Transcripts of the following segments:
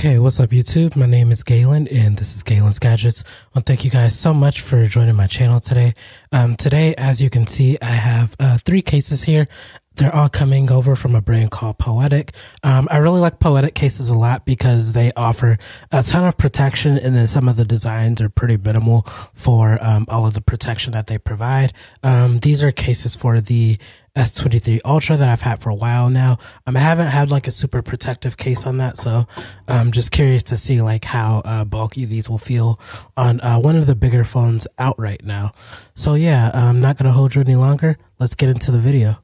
Okay, what's up YouTube? My name is Galen and this is Galen's Gadgets. Well, thank you guys so much for joining my channel today. Today, as you can see, I have 3 cases here. They're all coming over from a brand called Poetic. I really like Poetic cases a lot because they offer a ton of protection, and then some of the designs are pretty minimal for all of the protection that they provide. These are cases for the S23 Ultra that I've had for a while now. I haven't had like a super protective case on that, so I'm just curious to see like how bulky these will feel on one of the bigger phones out right now. So yeah, I'm not gonna hold you any longer. Let's get into the video.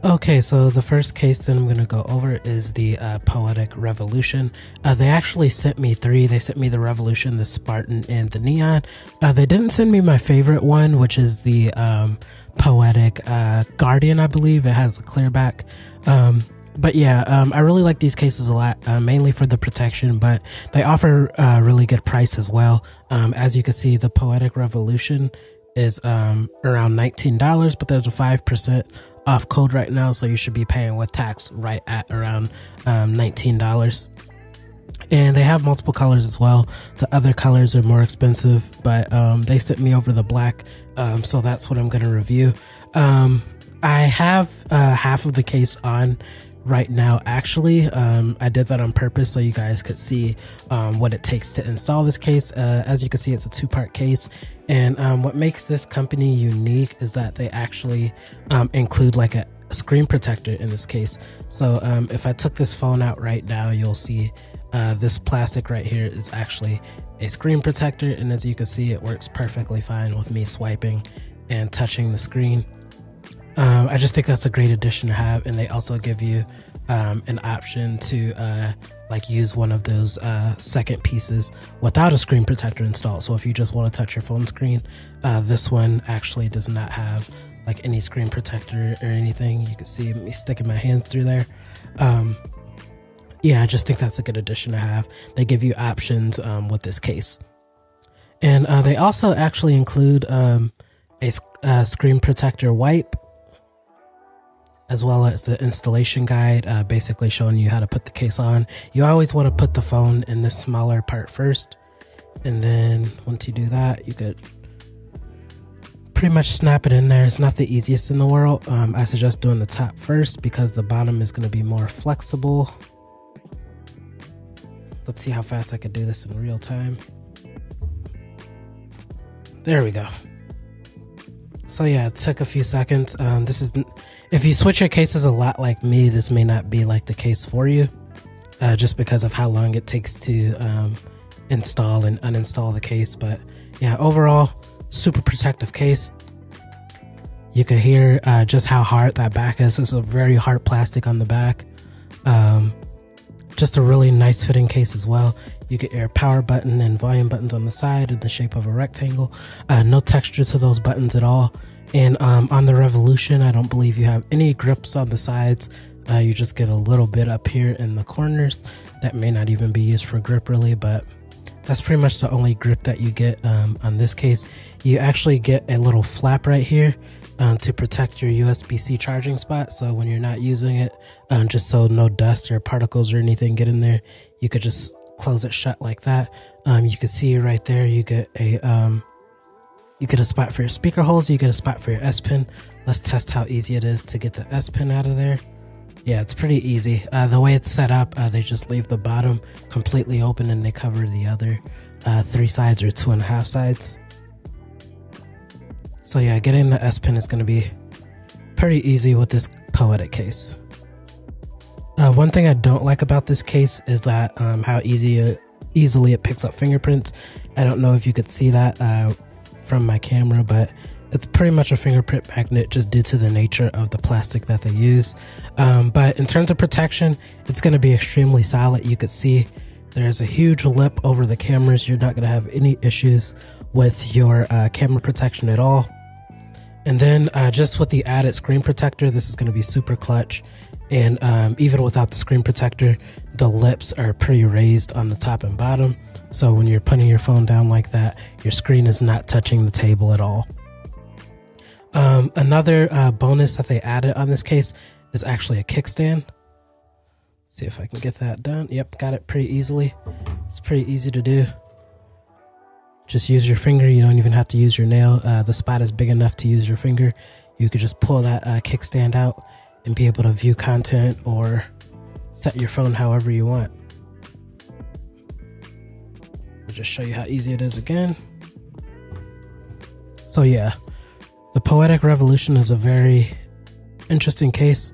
Okay, so the first case that I'm going to go over is the Poetic Revolution. They actually sent me 3. They sent me the Revolution, the Spartan, and the Neon. They didn't send me my favorite one, which is the Poetic Guardian, I believe. It has a clear back. But yeah, I really like these cases a lot, mainly for the protection, but they offer a really good price as well. As you can see, the Poetic Revolution is around $19, but there's a 5% off code right now, so you should be paying with tax right at around $19. And they have multiple colors as well. The other colors are more expensive, but they sent me over the black, so that's what I'm going to review. I have half of the case on right now. Actually, I did that on purpose so you guys could see what it takes to install this case. As you can see, it's a 2-part case, and what makes this company unique is that they actually include like a screen protector in this case. So if I took this phone out right now, you'll see this plastic right here is actually a screen protector, and as you can see, it works perfectly fine with me swiping and touching the screen. I just think that's a great addition to have, and they also give you an option to like use one of those second pieces without a screen protector installed. So if you just want to touch your phone screen, this one actually does not have like any screen protector or anything. You can see me sticking my hands through there. Yeah, I just think that's a good addition to have. They give you options with this case, and they also actually include a screen protector wipe, as well as the installation guide, basically showing you how to put the case on. You always want to put the phone in this smaller part first, and then once you do that, you could pretty much snap it in there. It's not the easiest in the world. I suggest doing the top first because the bottom is going to be more flexible. Let's see how fast I could do this in real time. There we go. So yeah, it took a few seconds. If you switch your cases a lot like me, this may not be like the case for you, just because of how long it takes to install and uninstall the case. But yeah, overall, super protective case. You can hear just how hard that back is. It's a very hard plastic on the back. Just a really nice fitting case as well. You get your power button and volume buttons on the side in the shape of a rectangle. No texture to those buttons at all. And on the Revolution, I don't believe you have any grips on the sides. You just get a little bit up here in the corners that may not even be used for grip really, but that's pretty much the only grip that you get on this case. You actually get a little flap right here to protect your USB-C charging spot. So when you're not using it, just so no dust or particles or anything get in there, you could just close it shut like that. You can see right there, you get a spot for your speaker holes, you get a spot for your S Pen. Let's test how easy it is to get the S Pen out of there. Yeah, it's pretty easy. The way it's set up, they just leave the bottom completely open and they cover the other 3 sides or 2.5 sides. So yeah, getting the S Pen is going to be pretty easy with this Poetic case. One thing I don't like about this case is that how easily it picks up fingerprints. I don't know if you could see that from my camera, but it's pretty much a fingerprint magnet just due to the nature of the plastic that they use. But in terms of protection, it's going to be extremely solid. You could see there's a huge lip over the cameras. You're not going to have any issues with your camera protection at all. And then just with the added screen protector, this is going to be super clutch. And even without the screen protector, the lips are pretty raised on the top and bottom. So when you're putting your phone down like that, your screen is not touching the table at all. Another bonus that they added on this case is actually a kickstand. See if I can get that done. Yep, got it pretty easily. It's pretty easy to do. Just use your finger. You don't even have to use your nail. The spot is big enough to use your finger. You could just pull that kickstand out and be able to view content or set your phone however you want. I'll just show you how easy it is again. So yeah, the Poetic Revolution is a very interesting case,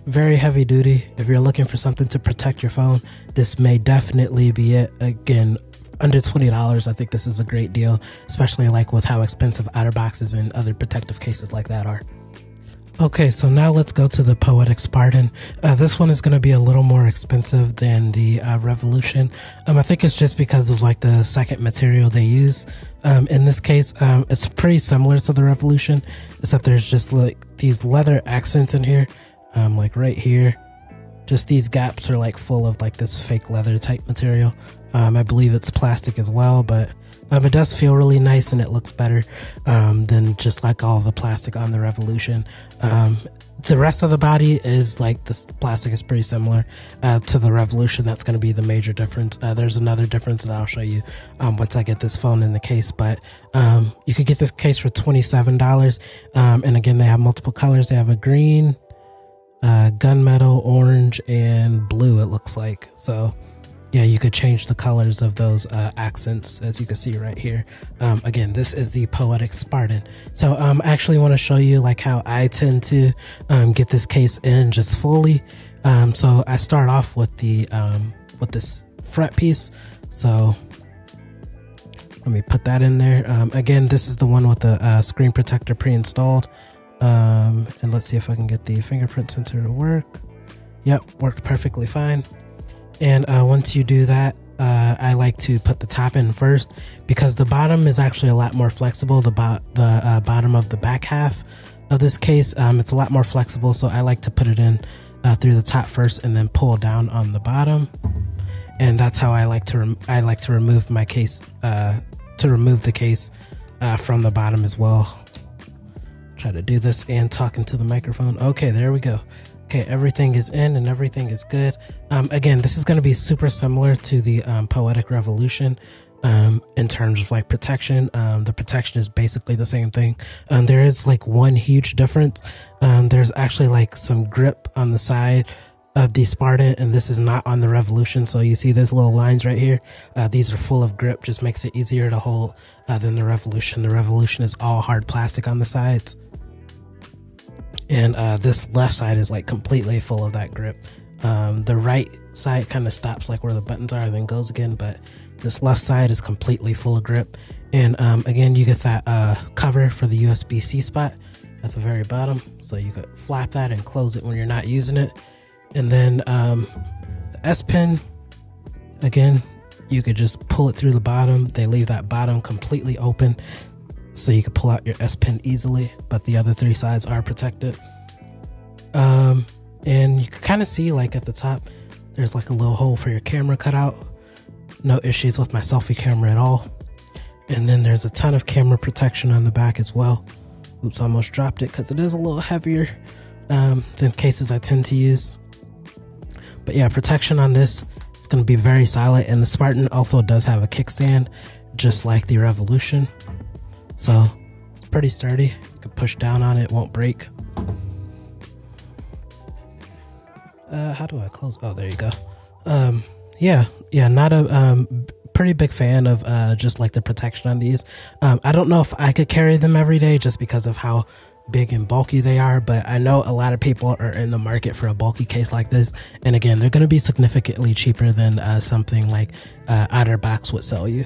very heavy duty. If you're looking for something to protect your phone, this may definitely be it. Again, under $20, I think this is a great deal, especially like with how expensive OtterBoxes and other protective cases like that are. Okay, so now let's go to the Poetic Spartan. This one is going to be a little more expensive than the Revolution. I think it's just because of like the second material they use. In this case, it's pretty similar to the Revolution, except there's just like these leather accents in here, like right here. Just these gaps are like full of like this fake leather type material. I believe it's plastic as well, but it does feel really nice and it looks better than just like all the plastic on the Revolution. The rest of the body is like this plastic is pretty similar to the Revolution. That's going to be the major difference. There's another difference that I'll show you once I get this phone in the case, but you could get this case for $27. And again, they have multiple colors. They have a green, gunmetal, orange, and blue, it looks like. So yeah, you could change the colors of those accents, as you can see right here. Again, this is the Poetic Spartan. So I actually want to show you like how I tend to get this case in just fully. So I start off with the with this fret piece. So let me put that in there. Again, this is the one with the screen protector pre-installed. And let's see if I can get the fingerprint sensor to work. Yep, worked perfectly fine. And once you do that, I like to put the top in first because the bottom is actually a lot more flexible. The bottom of the back half of this case, it's a lot more flexible. So I like to put it in through the top first and then pull down on the bottom. And that's how I like to remove my case, to remove the case from the bottom as well. Try to do this and talk into the microphone. Okay, there we go. Okay, everything is in and everything is good. Again, this is going to be super similar to the Poetic Revolution in terms of like protection. The protection is basically the same thing. There is like one huge difference. There's actually like some grip on the side of the Spartan, and this is not on the Revolution. So you see these little lines right here. These are full of grip, just makes it easier to hold than the Revolution. The Revolution is all hard plastic on the sides. And this left side is like completely full of that grip. The right side kind of stops like where the buttons are and then goes again, but this left side is completely full of grip. And again, you get that cover for the USB-C spot at the very bottom. So you could flap that and close it when you're not using it. And then the S Pen, again, you could just pull it through the bottom. They leave that bottom completely open, so you can pull out your S Pen easily, but the other 3 sides are protected. And you can kind of see like at the top, there's like a little hole for your camera cut out. No issues with my selfie camera at all. And then there's a ton of camera protection on the back as well. Oops, I almost dropped it because it is a little heavier than cases I tend to use. But yeah, protection on this is going to be very solid. And the Spartan also does have a kickstand, just like the Revolution. So it's pretty sturdy. You can push down on it, it won't break. How do I close? Oh, there you go. Yeah, not a pretty big fan of just like the protection on these. I don't know if I could carry them every day just because of how big and bulky they are, but I know a lot of people are in the market for a bulky case like this, and again, they're going to be significantly cheaper than something like OtterBox would sell you.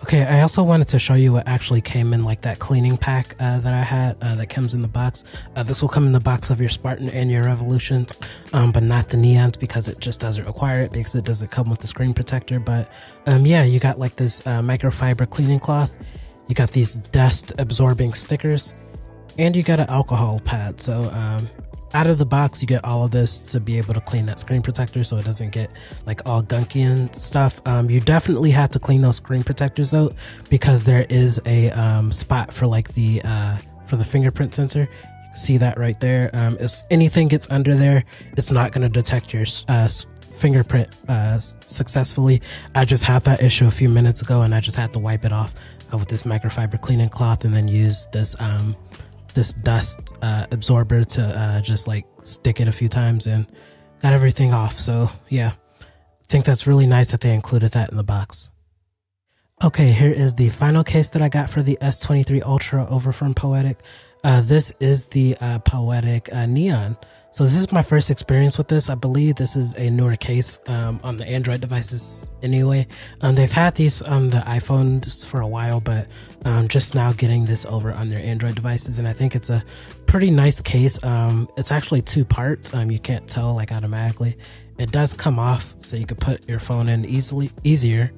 Okay, I also wanted to show you what actually came in like that cleaning pack that I had that comes in the box. This will come in the box of your Spartan and your Revolutions, but not the Neons because it just doesn't require it because it doesn't come with the screen protector. But yeah, you got like this microfiber cleaning cloth, you got these dust absorbing stickers, and you got an alcohol pad. So out of the box you get all of this to be able to clean that screen protector so it doesn't get like all gunky and stuff. You definitely have to clean those screen protectors out because there is a spot for like the fingerprint sensor. You can see that right there. If anything gets under there, it's not going to detect your fingerprint successfully. I just had that issue a few minutes ago and I just had to wipe it off with this microfiber cleaning cloth and then use this dust absorber to just like stick it a few times and got everything off. So yeah, I think that's really nice that they included that in the box. Okay, here is the final case that I got for the S23 Ultra over from Poetic. This is the Poetic Neon. So this is my first experience with this. I believe this is a newer case on the Android devices anyway. They've had these on the iPhones for a while, but just now getting this over on their Android devices, and I think it's a pretty nice case. It's actually two parts. You can't tell like automatically. It does come off, so you could put your phone in easier.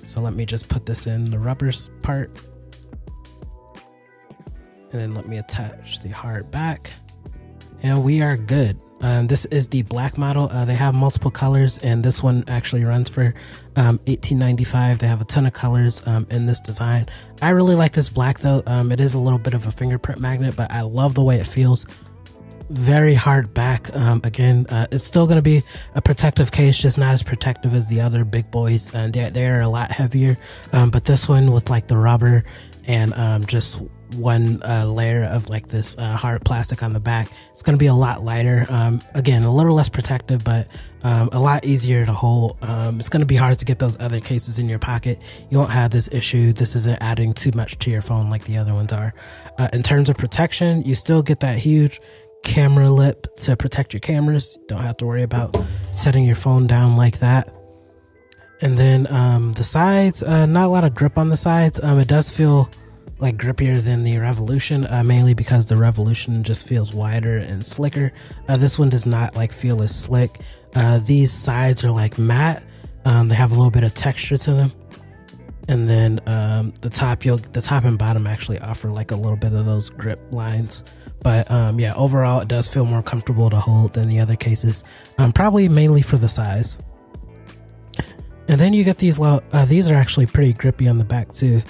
So let me just put this in the rubber part, and then let me attach the hard back. And we are good. This is the black model. They have multiple colors, and this one actually runs for $18.95. They have a ton of colors in this design. I really like this black though. It is a little bit of a fingerprint magnet, but I love the way it feels. Very hard back. Again, it's still going to be a protective case, just not as protective as the other big boys, and they're a lot heavier. But this one with like the rubber and just one layer of like this hard plastic on the back, it's going to be a lot lighter. Again, a little less protective, but a lot easier to hold. It's going to be hard to get those other cases in your pocket. You won't have this issue. This isn't adding too much to your phone like the other ones are. In terms of protection, you still get that huge camera lip to protect your cameras. You don't have to worry about setting your phone down like that. And then the sides, not a lot of grip on the sides. It does feel like grippier than the Revolution, mainly because the Revolution just feels wider and slicker. This one does not like feel as slick. These sides are like matte. They have a little bit of texture to them, and then the top and bottom actually offer like a little bit of those grip lines. But yeah, overall it does feel more comfortable to hold than the other cases, probably mainly for the size. And then you get these these are actually pretty grippy on the back too.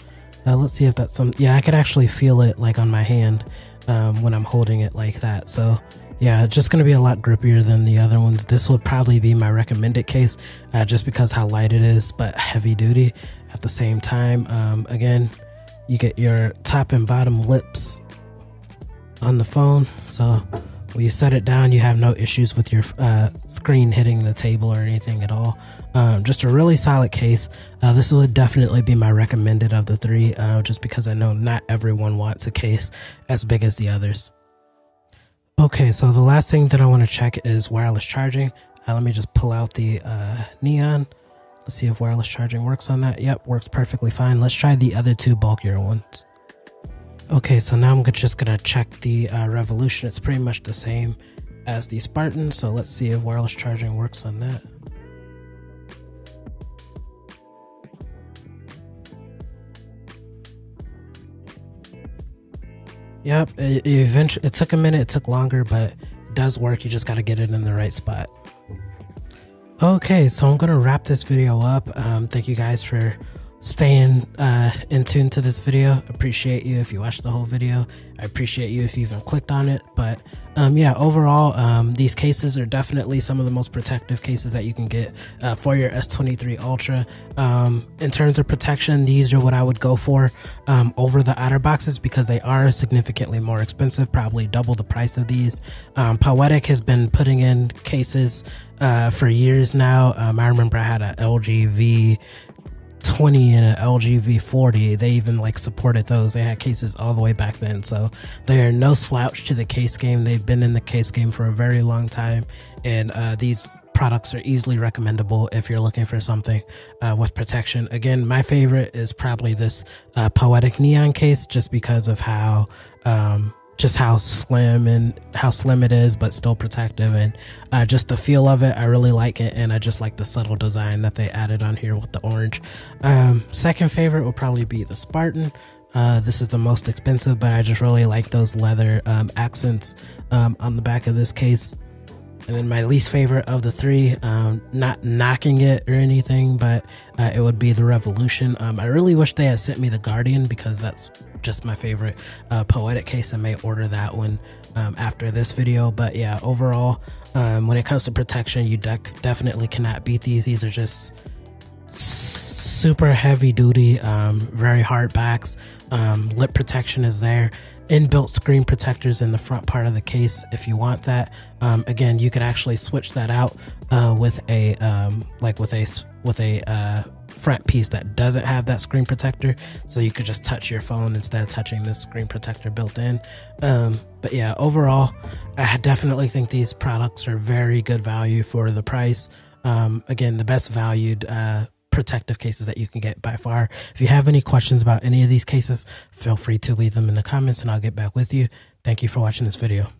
Let's see if that's some. Yeah, I could actually feel it like on my hand when I'm holding it like that. So yeah, it's just going to be a lot grippier than the other ones. This would probably be my recommended case just because how light it is, but heavy duty at the same time. Again, you get your top and bottom lips on the phone, so when you set it down you have no issues with your screen hitting the table or anything at all. Just a really solid case. This would definitely be my recommended of the three, just because I know not everyone wants a case as big as the others. Okay, so the last thing that I want to check is wireless charging. Let me just pull out the Neon. Let's see if wireless charging works on that. Yep, works perfectly fine. Let's try the other two bulkier ones. Okay, so now I'm just gonna check the Revolution. It's pretty much the same as the Spartan, so let's see if wireless charging works on that. Yep, it took a minute, it took longer, but it does work. You just got to get it in the right spot. Okay, so I'm going to wrap this video up. Thank you guys for staying in tune to this video. Appreciate you if you watched the whole video. I appreciate you if you even clicked on it. But yeah, overall, these cases are definitely some of the most protective cases that you can get for your S23 Ultra. In terms of protection, these are what I would go for over the OtterBoxes because they are significantly more expensive, probably double the price of these. Poetic has been putting in cases for years now. I remember I had a LG 20 and an LG V40. They even like supported those. They had cases all the way back then, so they are no slouch to the case game. They've been in the case game for a very long time, and these products are easily recommendable if you're looking for something with protection. Again, my favorite is probably this Poetic Neon case, just because of how slim it is, but still protective, and just the feel of it. I really like it, and I just like the subtle design that they added on here with the orange. Second favorite would probably be the Spartan. This is the most expensive, but I just really like those leather accents on the back of this case. And then my least favorite of the three, not knocking it or anything, but it would be the Revolution. I really wish they had sent me the Guardian, because that's just my favorite Poetic case. I may order that one after this video. But yeah, overall, when it comes to protection, you definitely cannot beat these. These are just super heavy duty, very hard backs. Lip protection is there. Inbuilt screen protectors in the front part of the case if you want that. Again, you could actually switch that out with a front piece that doesn't have that screen protector, so you could just touch your phone instead of touching this screen protector built in. But yeah, overall, I definitely think these products are very good value for the price. Again, the best valued protective cases that you can get by far. If you have any questions about any of these cases, feel free to leave them in the comments and I'll get back with you. Thank you for watching this video.